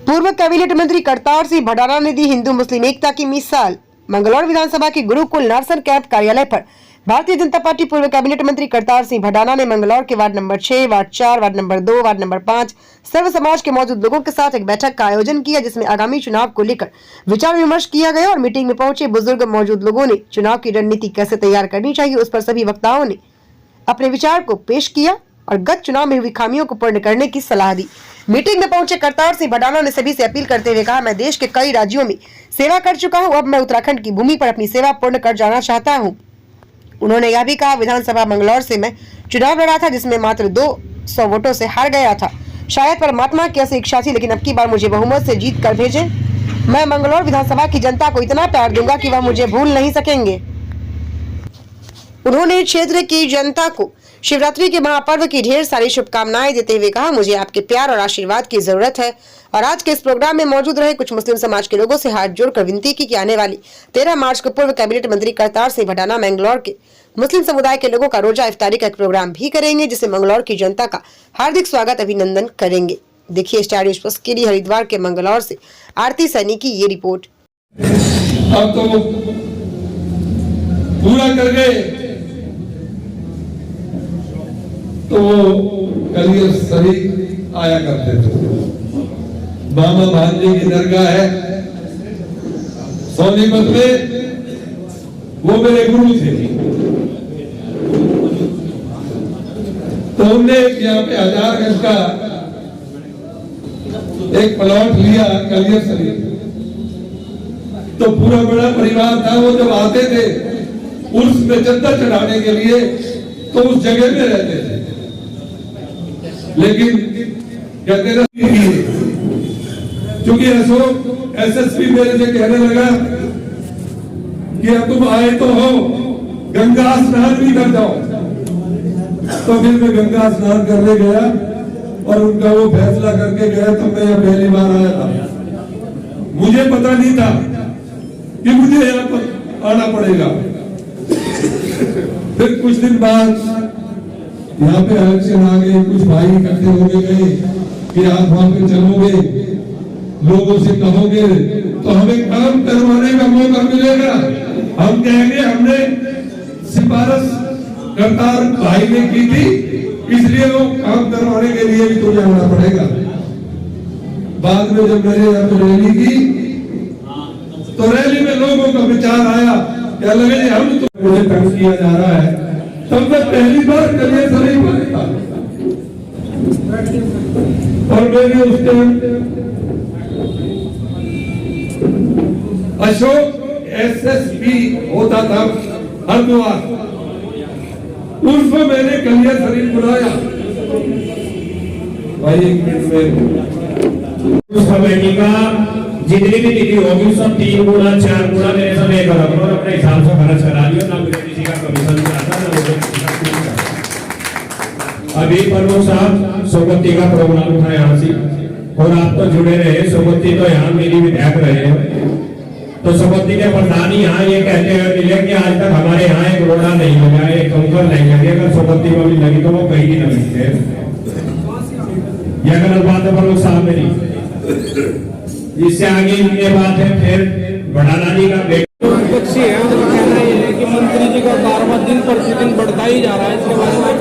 पूर्व कैबिनेट मंत्री करतार सिंह भडाना ने दी हिंदू मुस्लिम एकता की मिसाल। मंगलौर विधानसभा के गुरुकुल नर्सन कैंप कार्यालय पर भारतीय जनता पार्टी पूर्व कैबिनेट मंत्री करतार सिंह भडाना ने मंगलौर के ward number 6, ward 4, ward number 2, ward number 5 सर्व समाज के मौजूद लोगों के साथ एक बैठक का आयोजन किया, जिसमें आगामी चुनाव को लेकर विचार विमर्श किया गया और मीटिंग में पहुंचे बुजुर्ग मौजूद लोगों ने चुनाव की रणनीति कैसे तैयार करनी चाहिए उस पर सभी वक्ताओं ने अपने विचार को पेश किया और गत चुनाव में हुई खामियों को पूर्ण करने की सलाह दी। मीटिंग में पहुंचे करतार सिंह भडाना ने सभी से अपील करते हुए कहा, मैं देश के कई राज्यों में सेवा कर चुका हूं, अब मैं उत्तराखंड की भूमि पर अपनी सेवा पूर्ण कर जाना चाहता हूं। उन्होंने यह भी कहा, विधानसभा मंगलौर से मैं चुनाव लड़ा था जिसमें मात्र 200 वोटों से हार गया था। शायद परमात्मा की ऐसी इच्छा थी, लेकिन अब की बार मुझे बहुमत से जीत कर भेजे। मैं मंगलौर विधानसभा की जनता को इतना प्यार दूंगा कि वह मुझे भूल नहीं सकेंगे। उन्होंने क्षेत्र की जनता को शिवरात्रि के महापर्व की ढेर सारी शुभकामनाएं देते हुए कहा, मुझे आपके प्यार और आशीर्वाद की जरूरत है। और आज के इस प्रोग्राम में मौजूद रहे कुछ मुस्लिम समाज के लोगों से हाथ जोड़कर विनती की कि आने वाली 13 मार्च को पूर्व कैबिनेट मंत्री करतार सिंह भडाना मंगलौर के मुस्लिम समुदाय के लोगों का रोजा इफ्तारी का एक प्रोग्राम भी करेंगे, जिसे मंगलौर की जनता का हार्दिक स्वागत अभिनंदन करेंगे। देखिए स्टार न्यूज प्लस के लिए हरिद्वार के मंगलौर से आरती सैनी की ये रिपोर्ट। अब तो पूरा कर गए तो कलियर शरीफ आया करते थे। मामा भांजे की दरगाह है सोनीपत में, वो मेरे गुरु थे। तो हमने यहाँ पे 1000 गज का एक प्लॉट लिया कलियर शरीफ। तो पूरा बड़ा परिवार था, वो जब आते थे उर्स में चंदा चढ़ाने के लिए तो उस जगह में रहते थे। लेकिन कहते ना, क्योंकि अशोक एसएसपी मेरे से कहने लगा कि अब तुम आए तो हो, गंगा स्नान भी कर जाओ। तो फिर मैं गंगा स्नान करने गया और उनका वो फैसला करके गया। तब मैं यहाँ पहली बार आया था, मुझे पता नहीं था कि मुझे यहाँ पर आना पड़ेगा। फिर कुछ दिन बाद यहाँ पे इलेक्शन आ गए, कुछ भाई इकट्ठे होके गए कि आप वहां पे चलोगे, लोगों से कहोगे तो हमें काम करवाने का मौका मिलेगा। हम कहेंगे हमने सिफारिश करतार भाई ने की थी, इसलिए वो काम करवाने के लिए भी तुम्हें आना पड़ेगा। बाद में जब मैंने यहाँ पे रैली की तो रैली में लोगों का विचार आया, क्या लगे हम तो मुझे तंग किया जा रहा है। तब मैं पहली बार कलियर शरीफ था और मैंने उस टाइम अशोक एसएसपी होता था हरिद्वार, उर्फ मैंने कलियर शरीफ बुलाया। भाई एक मिनट में उस कमेटी का जितनी भी निधि होगी सब 3 गुना 4 गुना मेरे सब एक और अपने हिसाब से खर्च करा लियो। ना मुझे किसी का कमीशन आता ना मुझे किसी का कुछ का। अभी प्रमुख साहब सोमवती का प्रोग्राम उठा यहाँ से और आप तो जुड़े रहे। सोमवती तो यहाँ मेरी विधायक रहे, तो सोमवती के प्रधान यहाँ ये कहते हुए मिले कि आज तक हमारे यहाँ एक रोड़ा नहीं लगा, एक कंकर नहीं लगे। अगर सोमवती को भी लगी तो वो कहीं नहीं लगते। यह गलत बात है प्रमुख साहब मेरी। इससे आगे ये बात है फिर भडाना जी का विपक्षी है, उनका कहना ये है कि मंत्री जी का बार-बार दिन प्रतिदिन बढ़ता ही जा रहा है। इसके बारे में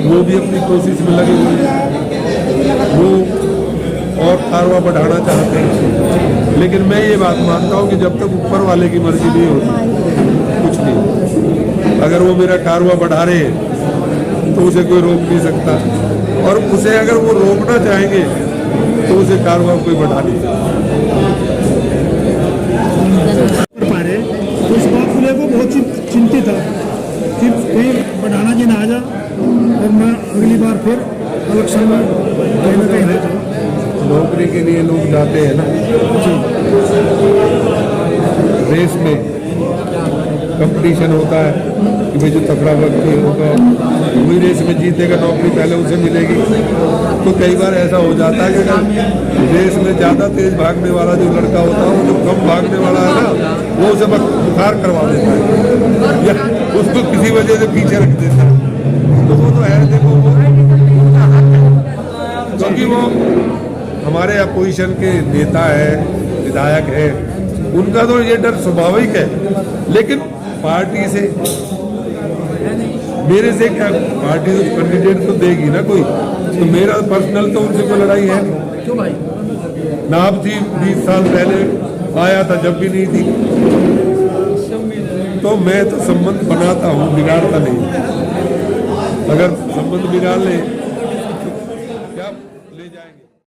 वो भी अपनी कोशिश में लगे हुए हैं, वो और कारवा बढ़ाना चाहते हैं। लेकिन मैं ये बात मानता हूँ कि जब तक ऊपर वाले की मर्जी नहीं होती कुछ नहीं। अगर वो मेरा कारवा बढ़ा रहे तो उसे कोई रोक नहीं सकता, और उसे अगर वो रोकना चाहेंगे तो उसे कारवा कोई बढ़ा नहीं सकता। तो इस बात को लेकर बहुत चिंतित था कि कहीं बढ़ाना जी ना आ जा और मैं अगली बार फिर इलेक्शन में कहीं ना कहीं रहता हूँ। नौकरी के लिए लोग जाते हैं ना, रेस में कंपटीशन होता है कि भाई जो तगड़ा व्यक्ति होगा वही रेस में जीतेगा, नौकरी पहले उसे मिलेगी। तो कई बार ऐसा हो जाता है कि रेस में ज़्यादा तेज भागने वाला जो लड़का होता है, वो जो कम भागने वाला है ना, वो उसे बुखार करवा देता है या उसको किसी वजह से पीछे रख देता है। तो वो तो है, देखो वो देखो हमारे अपोजिशन के नेता है, विधायक है, उनका तो ये डर स्वाभाविक है, लेकिन पार्टी से मेरे से क्या, पार्टी तो कैंडिडेट तो देगी ना कोई, तो मेरा पर्सनल तो उनसे कोई लड़ाई है नहीं। क्यों भाई? नाब थी 20 साल पहले आया था, जब भी नहीं थी, तो मैं तो संबंध बनाता हूँ, बिगाड़ता नहीं। अगर संबंध बिगाड़ ले